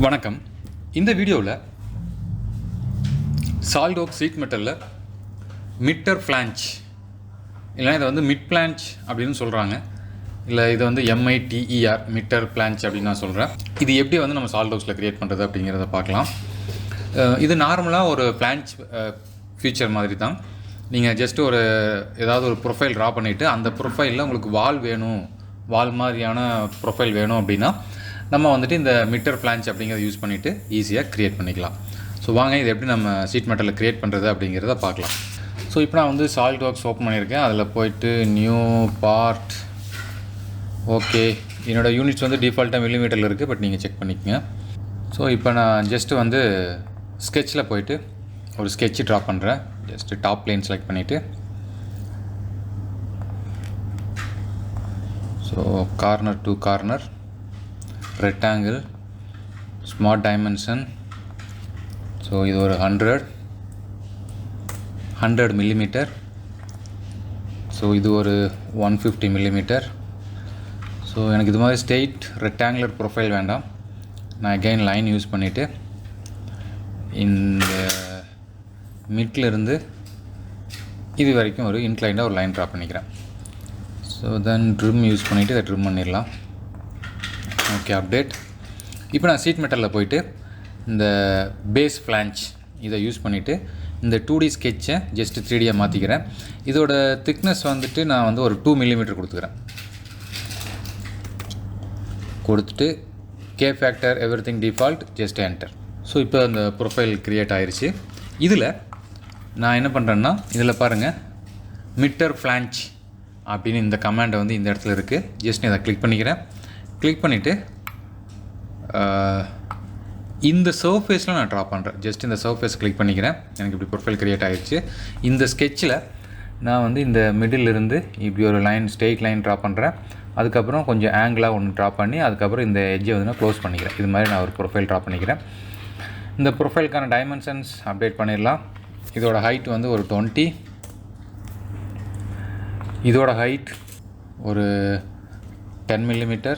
வணக்கம். இந்த வீடியோவில் சாலிட்வொர்க்ஸ் ஷீட் மெட்டலில் மிட்டர் ஃப்ளாஞ்ச் இல்லைனா இதை வந்து மிட் ஃப்ளாஞ்ச் அப்படின்னு சொல்கிறாங்க. இல்லை இதை வந்து MITER மிட்டர் ஃப்ளாஞ்ச் அப்படின்னு நான் சொல்கிறேன். இது எப்படி வந்து நம்ம சாலிட்வொர்க்ஸில் க்ரியேட் பண்ணுறது அப்படிங்கிறத பார்க்கலாம். இது நார்மலாக ஒரு ஃப்ளாஞ்ச் ஃபீச்சர் மாதிரி தான். நீங்கள் ஜஸ்ட் ஏதாவது ஒரு ப்ரொஃபைல் ட்ரா பண்ணிவிட்டு அந்த ப்ரொஃபைலில் உங்களுக்கு வால் மாதிரியான ப்ரொஃபைல் வேணும் அப்படின்னா நம்ம வந்துட்டு இந்த மிட்டர் ஃப்ளாஞ்ச் அப்படிங்கிறத யூஸ் பண்ணிவிட்டு ஈஸியாக க்ரியேட் பண்ணிக்கலாம். ஸோ வாங்க இது எப்படி நம்ம ஷீட் மெட்டலில் க்ரியேட் பண்ணுறது அப்படிங்கிறத பார்க்கலாம். ஸோ இப்போ நான் வந்து சாலிட்வொர்க்ஸ் ஓப்பன் பண்ணியிருக்கேன். அதில் போய்ட்டு நியூ பார்ட். ஓகே, என்னோடய யூனிட்ஸ் வந்து டிஃபால்ட்டாக மில்லிமீட்டரில் இருக்குது, பட் நீங்கள் செக் பண்ணிக்கோங்க. ஸோ இப்போ நான் ஜஸ்ட்டு வந்து ஸ்கெட்சில் போய்ட்டு ஒரு ஸ்கெட்சு ட்ரா பண்ணுறேன். ஜஸ்ட்டு டாப் லைன் செலக்ட் பண்ணிவிட்டு so corner to corner rectangle, small dimension. So இது ஒரு 100 millimeter. ஸோ இது ஒரு 150 millimeter. ஸோ எனக்கு இது மாதிரி ஸ்ட்ரெயிட் ரெக்டாங்குலர் ப்ரொஃபைல் வேண்டாம். நான் அகைன் லைன் யூஸ் பண்ணிவிட்டு இந்த மிட்லேருந்து இது வரைக்கும் ஒரு இன்க்ளைண்டாக ஒரு லைன் ட்ரா பண்ணிக்கிறேன். ஸோ தென் ட்ரிம் யூஸ் பண்ணிவிட்டு இதை ட்ரிம் பண்ணிடலாம். Okay, update. இப்போ நான் ஷீட் மெட்டலில் போயிட்டு இந்த பேஸ் ஃப்ளாஞ்ச் இதை யூஸ் பண்ணிவிட்டு இந்த 2D ஸ்கெட்சை ஜஸ்ட் 3Dயாக மாற்றிக்கிறேன். இதோட திக்னஸ் வந்துட்டு நான் வந்து ஒரு 2 millimeter கொடுத்துட்டு K factor everything default just enter. So இப்போ அந்த ப்ரொஃபைல் க்ரியேட் ஆயிடுச்சு. இதில் நான் என்ன பண்ணுறேன்னா, இதில் பாருங்கள் மிட்டர் ஃப்ளாஞ்ச் அப்படின்னு இந்த கமாண்டை வந்து இந்த இடத்துல இருக்குது. ஜஸ்ட் நான் இதை கிளிக் பண்ணிக்கிறேன். கிளிக் பண்ணிவிட்டு இந்த சர்ஃபேஸில் நான் ட்ரா பண்ணுறேன். ஜஸ்ட் இந்த சர்ஃபேஸ் கிளிக் பண்ணிக்கிறேன். எனக்கு இப்படி ப்ரொஃபைல் க்ரியேட் ஆகிடுச்சு. இந்த ஸ்கெட்சில் நான் வந்து இந்த மிடிலிருந்து இப்படி ஒரு ஸ்ட்ரெயிட் லைன் ட்ரா பண்ணுறேன். அதுக்கப்புறம் கொஞ்சம் ஆங்கிளாக ஒன்று ட்ரா பண்ணி அதுக்கப்புறம் இந்த எட்ஜை வந்து நான் க்ளோஸ் பண்ணிக்கிறேன். இது மாதிரி நான் ஒரு ப்ரொஃபைல் ட்ரா பண்ணிக்கிறேன். இந்த ப்ரொஃபைலுக்கான டைமென்ஷன்ஸ் அப்டேட் பண்ணிடலாம். இதோட ஹைட் வந்து ஒரு 20. இதோட ஹைட் ஒரு 10 millimeter.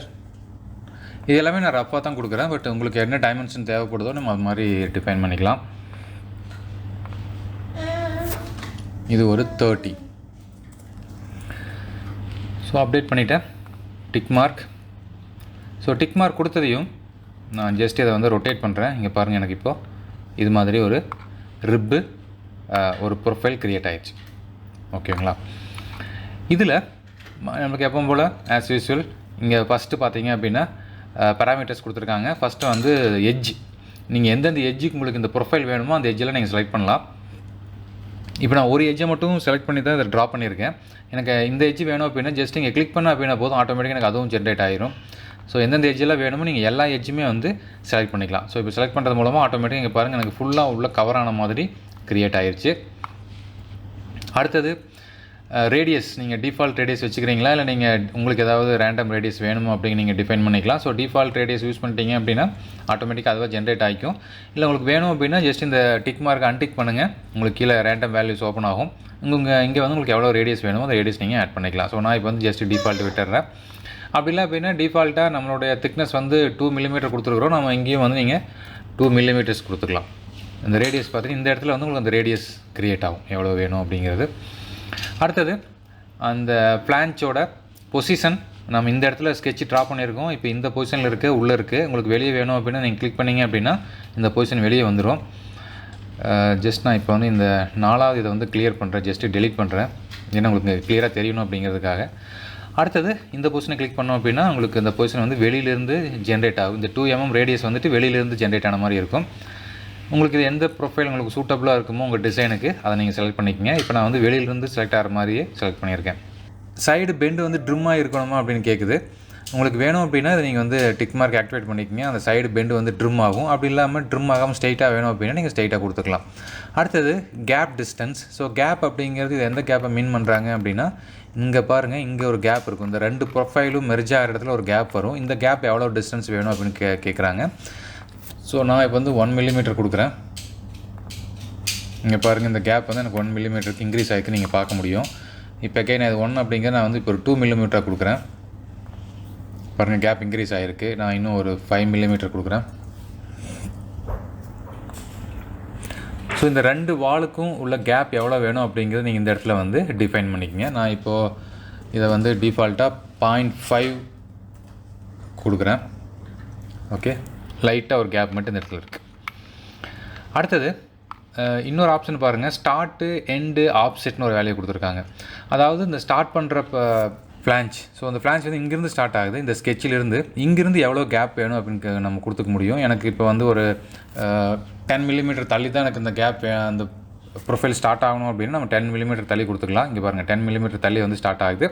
இது எல்லாமே நான் ரஃபாக தான் கொடுக்குறேன், பட் உங்களுக்கு என்ன டைமென்ஷன் தேவைப்படுதோ நம்ம அது மாதிரி டிஃபைன் பண்ணிக்கலாம். இது ஒரு 30. ஸோ அப்டேட் பண்ணிவிட்டேன். Tick mark. So tick mark கொடுத்ததையும் நான் ஜஸ்ட் இதை வந்து ரொட்டேட் பண்ணுறேன். இங்கே பாருங்கள், எனக்கு இப்போது இது மாதிரி ஒரு ரிப்பு ஒரு ப்ரொஃபைல் க்ரியேட் ஆகிடுச்சு. ஓகேங்களா? இதில் நம்மளுக்கு எப்பவும் போல் ஆஸ் யூஸ்வல் இங்கே ஃபஸ்ட்டு பார்த்தீங்க அப்படின்னா பேராமீட்டர்ஸ் கொடுத்துருக்காங்க. ஃபஸ்ட்டு வந்து எட்ஜ். நீங்கள் எந்தெந்த எட்ஜுக்கு உங்களுக்கு இந்த ப்ரொஃபைல் வேணுமோ அந்த எட்ஜெல்லாம் நீங்கள் செலக்ட் பண்ணலாம். இப்போ நான் ஒரு எட்ஜை மட்டும் செலக்ட் பண்ணி தான் இதை ட்ரா பண்ணியிருக்கேன். எனக்கு இந்த எட்ஜ் வேணும் அப்படின்னா ஜஸ்ட் இங்கே கிளிக் பண்ண அப்படின்னா போதும், ஆட்டோமேட்டிக்காக எனக்கு அதுவும் ஜென்ரேட் ஆகிரும். ஸோ எந்தெந்த எட்ஜெல்லாம் வேணுமோ நீங்கள் எல்லா எட்ஜுமே வந்து செலக்ட் பண்ணிக்கலாம். ஸோ இப்போ செலக்ட் பண்ணுறது மூலமாக ஆட்டோமேட்டிக்காக இங்கே பாருங்கள் எனக்கு ஃபுல்லாக உள்ள கவர் ஆன மாதிரி க்ரியேட் ஆகிருச்சு. அடுத்தது ரேடியஸ். நீங்கள் டிஃபால்ட் ரேடியஸ் வச்சுக்கிறீங்களா, இல்லை நீங்கள் உங்களுக்கு ஏதாவது ரேண்டம் ரேடியஸ் வேணுமோ அப்படிங்க நீங்கள் டிஃபைன் பண்ணிக்கலாம். ஸோ டிஃபால்ட் ரேடியஸ் யூஸ் பண்ணிட்டீங்க அப்படின்னா ஆட்டோமேட்டிக்காக அதுவாக ஜென்ரேட் ஆகிக்கும். இல்லை உங்களுக்கு வேணும் அப்படின்னா ஜஸ்ட் இந்த டிக் மார்க் அன்டிக் பண்ணுங்கள். உங்களுக்கு கீழே ரேண்டம் வேல்யூஸ் ஓப்பன் ஆகும். இங்கே வந்து உங்களுக்கு எவ்வளோ ரேடியஸ் வேணுமோ அந்த ரேடியஸ் நீங்கள் ஆட் பண்ணிக்கலாம். ஸோ நான் இப்போ வந்து ஜஸ்ட் டிஃபால்ட் விட்டுறேன். அப்படி இல்லை அப்படின்னா டிஃபால்ட்டாக நம்மளுடைய திக்னஸ் வந்து 2 millimeter கொடுத்துருக்குறோம். நம்ம இங்கேயும் வந்து நீங்கள் 2 millimeters கொடுத்துக்கலாம். இந்த ரேடியஸ் பார்த்தீங்கன்னா இந்த இடத்துல வந்து உங்களுக்கு அந்த ரேடியஸ் க்ரியேட் ஆகும் எவ்வளோ வேணும் அப்படிங்கிறது. அடுத்தது அந்த ஃப்ளாஞ்சோட பொசிஷன். நம்ம இந்த இடத்துல ஸ்கெட்ச் ட்ரா பண்ணியிருக்கோம். இப்போ இந்த பொசிஷனில் இருக்குது, உள்ளே இருக்குது. உங்களுக்கு வெளியே வேணும் அப்படின்னா நீங்கள் கிளிக் பண்ணிங்க அப்படின்னா இந்த பொசிஷன் வெளியே வந்துடும். ஜஸ்ட் நான் இப்போ வந்து இந்த 4வது இதை வந்து கிளியர் பண்ணுறேன். ஜஸ்ட்டு டெலிட் பண்ணுறேன், ஏன்னா உங்களுக்கு கிளியராக தெரியணும் அப்படிங்கிறதுக்காக. அடுத்தது இந்த பொசிஷனை கிளிக் பண்ணோம் அப்படின்னா உங்களுக்கு இந்த பொசிஷன் வந்து வெளியிலேருந்து ஜென்ரேட் ஆகும். இந்த 2 mm ரேடியஸ் வந்துட்டு வெளியிலேருந்து ஜென்ரேட் ஆன மாதிரி இருக்கும். உங்களுக்கு இது எந்த ப்ரொஃபைல் உங்களுக்கு சூட்டபுளாக இருக்குமோ உங்கள் டிசைனுக்கு அதை நீங்கள் செலக்ட் பண்ணிக்கோங்க. இப்போ நான் வந்து வெளியிலேருந்து செலக்ட் ஆகிற மாதிரியே செலக்ட் பண்ணியிருக்கேன். சைடு பெண்டு வந்து ட்ரிம்மாக இருக்கணுமா அப்படின்னு கேட்குது. உங்களுக்கு வேணும் அப்படின்னா இதை நீங்கள் வந்து டிக் மார்க் ஆக்டிவேட் பண்ணிக்கோங்க. அந்த சைடு பெண்டு வந்து ட்ரிம் ஆகும். அப்படி இல்லாமல் ட்ரிம் ஆகாமல் ஸ்ட்ரைட்டாக வேணும் அப்படின்னா நீங்கள் ஸ்ட்ரைட்டாக கொடுத்துக்கலாம். அடுத்தது கேப் டிஸ்டன்ஸ். ஸோ கேப் அப்படிங்கிறது இது எந்த கேப்பை மீன் பண்ணுறாங்க அப்படின்னா, இங்கே பாருங்கள், இங்கே ஒரு கேப் இருக்கும். இந்த 2 ப்ரொஃபைலும் மெர்ஜ் ஆகிற இடத்துல ஒரு கேப் வரும். இந்த கேப் எவ்வளோ டிஸ்டன்ஸ் வேணும் அப்படின்னு கேட்குறாங்க. ஸோ நான் இப்போ வந்து 1 millimeter கொடுக்குறேன். இங்கே பாருங்கள், இந்த கேப் வந்து எனக்கு 1 millimeter இன்க்ரீஸ் ஆகிருக்கு நீங்கள் பார்க்க முடியும். இப்போ நான் இது 1 அப்படிங்கிற நான் வந்து இப்போ ஒரு 2 millimeter கொடுக்குறேன். பாருங்கள், கேப் இன்க்ரீஸ் ஆகிருக்கு. நான் இன்னும் ஒரு 5 millimeter கொடுக்குறேன். ஸோ இந்த 2 வாலுக்கும் உள்ள கேப் எவ்வளோ வேணும் அப்படிங்கிறது நீங்கள் இந்த இடத்துல வந்து டிஃபைன் பண்ணிக்கங்க. நான் இப்போது இதை வந்து டிஃபால்ட்டாக 0.5 கொடுக்குறேன். ஓகே, லைட்டாக ஒரு கேப் மட்டும் இந்த இடத்துல இருக்குது. அடுத்தது இன்னொரு ஆப்ஷன் பாருங்கள், ஸ்டார்ட்டு எண்டு ஆப்செட்னு ஒரு வேலையை கொடுத்துருக்காங்க. அதாவது இந்த ஸ்டார்ட் பண்ணுறப்ப ஃப்ளாஞ்ச், ஸோ அந்த ஃப்ளாஞ்ச் வந்து இங்கேருந்து ஸ்டார்ட் ஆகுது, இந்த ஸ்கெட்சிலிருந்து இங்கேருந்து எவ்வளோ கேப் வேணும் அப்படின்னு நம்ம கொடுத்துக்க முடியும். எனக்கு இப்போ வந்து ஒரு 10 மில்லிமீட்டர் தள்ளி தான் எனக்கு இந்த கேப் அந்த ப்ரொஃபைல் ஸ்டார்ட் ஆகணும் அப்படின்னா நம்ம 10 மில்லிமீட்டர் தள்ளி கொடுத்துக்கலாம். இங்கே பாருங்கள் 10 மில்லிமீட்டர் தள்ளி வந்து ஸ்டார்ட் ஆகுது.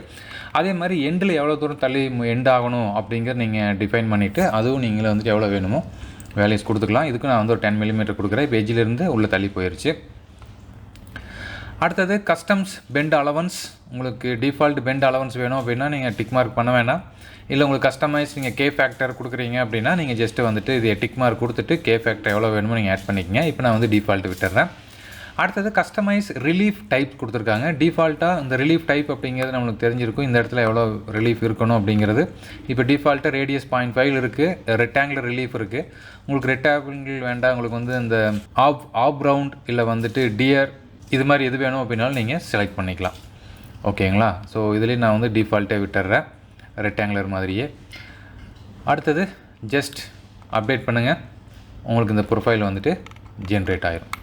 அதே மாதிரி எண்டில் எவ்வளோ தூரம் தள்ளி எண்ட் ஆகணும் அப்படிங்கிறது நீங்கள் டிஃபைன் பண்ணிவிட்டு அதுவும் நீங்களே வந்துட்டு எவ்வளோ வேணுமோ வேல்யூஸ் கொடுத்துக்கலாம். இதுக்கு நான் வந்து ஒரு 10 மில்லிமீட்டர் கொடுக்குறேன். இப்போ எஜ்ஜிலிருந்து உள்ளே தள்ளி போயிடுச்சு. அடுத்தது கஸ்டம்ஸ் பெண்ட் அலவன்ஸ். உங்களுக்கு டிஃபால்ட் பெண்ட் அலவன்ஸ் வேணும் அப்படின்னா நீங்கள் டிக் மார்க் பண்ண வேண்டாம். இல்லை உங்களுக்கு கஸ்டமைஸ் நீங்கள் கே ஃபேக்டர் கொடுக்குறீங்க அப்படின்னா நீங்கள் ஜஸ்ட்டு வந்துட்டு இது டிக் மார்க் கொடுத்துட்டு கே ஃபேக்டர் எவ்வளோ வேணுமோ நீங்கள் ஆட் பண்ணிக்கங்க. இப்போ நான் வந்து டிஃபால்ட் விட்டுறேன். அடுத்தது கஸ்டமைஸ் ரிலீஃப் டைப் கொடுத்துருக்காங்க. டிஃபால்ட்டாக இந்த ரிலீஃப் டைப் அப்படிங்கிறது நம்மளுக்கு தெரிஞ்சிருக்கும், இந்த இடத்துல எவ்வளோ ரிலீஃப் இருக்கணும் அப்படிங்கிறது. இப்போ டிஃபால்ட்டாக ரேடியஸ் 0.5 இருக்குது, ரெக்டாங்குலர் ரிலீஃப் இருக்குது. உங்களுக்கு ரெக்டாங்குலர் வேண்டாம், உங்களுக்கு வந்து இந்த ஆப் ரவுண்ட் இல்லை வந்துட்டு டியர் இது மாதிரி எது வேணும் அப்படின்னாலும் நீங்கள் செலக்ட் பண்ணிக்கலாம். ஓகேங்களா? ஸோ இதுலேயே நான் வந்து டிஃபால்ட்டே விட்டுறேன் ரெக்டாங்குலர் மாதிரியே. அடுத்தது ஜஸ்ட் அப்டேட் பண்ணுங்கள், உங்களுக்கு இந்த ப்ரொஃபைல் வந்துட்டு ஜென்ரேட் ஆயிரும்.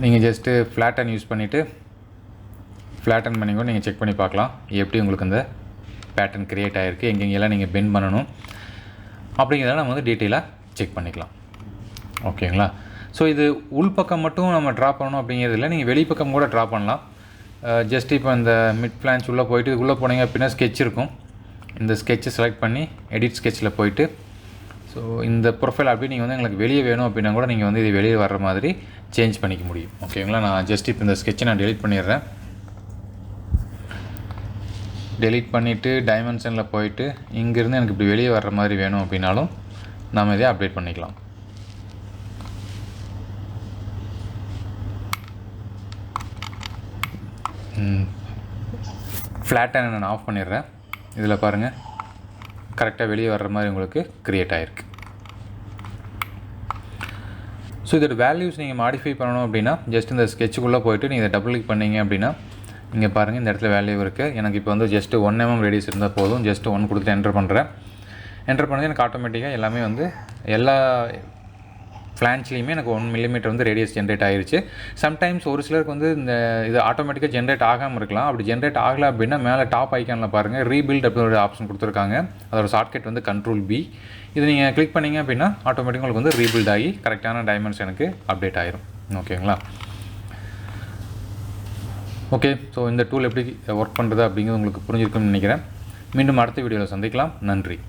நீங்கள் ஜஸ்ட்டு ஃப்ளாட்டன் யூஸ் பண்ணிவிட்டு ஃப்ளாட்டன் பண்ணி கூட நீங்கள் செக் பண்ணி பார்க்கலாம் எப்படி உங்களுக்கு இந்த பேட்டர்ன் க்ரியேட் ஆகிருக்கு, எங்கெங்கெல்லாம் நீங்கள் பெண்ட் பண்ணணும் அப்படிங்கிறத நம்ம வந்து டீட்டெயிலாக செக் பண்ணிக்கலாம். ஓகேங்களா? ஸோ இது உள்பக்கம் மட்டும் நம்ம ட்ரா பண்ணணும் அப்படிங்கிறது இல்லை, நீங்கள் வெளிப்பக்கம் கூட ட்ரா பண்ணலாம். ஜஸ்ட் இப்போ இந்த மிட் ஃப்ளான்ச் உள்ளே போயிட்டு உள்ளே போனீங்க அப்படின்னா ஸ்கெட்ச் இருக்கும். இந்த ஸ்கெட்சை செலக்ட் பண்ணி எடிட் ஸ்கெட்சில் போயிட்டு ஸோ இந்த ப்ரொஃபைல் அப்படி நீங்கள் வந்து எங்களுக்கு வெளியே வேணும் அப்படின்னா கூட நீங்கள் வந்து இது வெளியே வர்ற மாதிரி சேஞ்ச் பண்ணிக்க முடியும். ஓகேங்களா? நான் ஜஸ்ட் இப்போ இந்த ஸ்கெட்சை நான் டெலிட் பண்ணிடுறேன். டெலிட் பண்ணிவிட்டு டைமென்ஷனில் போயிட்டு இங்கேருந்து எனக்கு இப்படி வெளியே வர்ற மாதிரி வேணும் அப்படின்னாலும் நம்ம இதை அப்டேட் பண்ணிக்கலாம். ஃப்ளாட்டை நான் ஆஃப் பண்ணிடுறேன். இதில் பாருங்கள் கரெக்டாக வெளியே வர்ற மாதிரி உங்களுக்கு க்ரியேட் ஆகிருக்கு. ஸோ இதோட வேல்யூஸ் நீங்கள் மாடிஃபை பண்ணணும் அப்படின்னா ஜஸ்ட் இந்த ஸ்கெட்சுக்குள்ளே போய்ட்டு நீங்கள் இதை டபுள் கிளிக் பண்ணிங்க அப்படின்னா இங்கே பாருங்கள் இந்த இடத்துல வேல்யூ இருக்குது. எனக்கு இப்போ வந்து ஜஸ்ட்டு 1 mm ரேடியஸ் இருந்தால் போதும். ஜஸ்ட்டு 1 கொடுத்துட்டு என்டர் பண்ணுறேன். என்டர் பண்ணது எனக்கு ஆட்டோமேட்டிக்காக எல்லாமே வந்து எல்லா ஃப்ளான்ச்லேயுமே எனக்கு 1 மில்லிமீட்டர் வந்து ரேடியஸ் ஜென்ரேட் ஆகிருச்சு. சம்டைம்ஸ் ஒரு சிலருக்கு வந்து இந்த இது ஆட்டோமேட்டிக்காக ஜென்ரேட் ஆகாமல் இருக்கலாம். அப்படி ஜென்ரேட் ஆகலை அப்படின்னா மேலே டாப் ஐக்கானில் பாருங்கள் ரீபில்ட் அப்படின்னு ஒரு ஆப்ஷன் கொடுத்துருக்காங்க. அதோட ஷார்ட்கட் வந்து Ctrl+B. இது நீங்கள் கிளிக் பண்ணிங்க அப்படின்னா ஆட்டோமேட்டிக்காக உங்களுக்கு வந்து ரீபில்ட் ஆகி கரெக்டான டைமென்ஷனுக்கு அப்டேட் ஆயிரும். ஓகேங்களா? ஓகே, ஸோ இந்த டூல் எப்படி ஒர்க் பண்ணுறது அப்படிங்கிறது உங்களுக்கு புரிஞ்சிருக்குன்னு நினைக்கிறேன். மீண்டும் அடுத்த வீடியோவில் சந்திக்கலாம். நன்றி.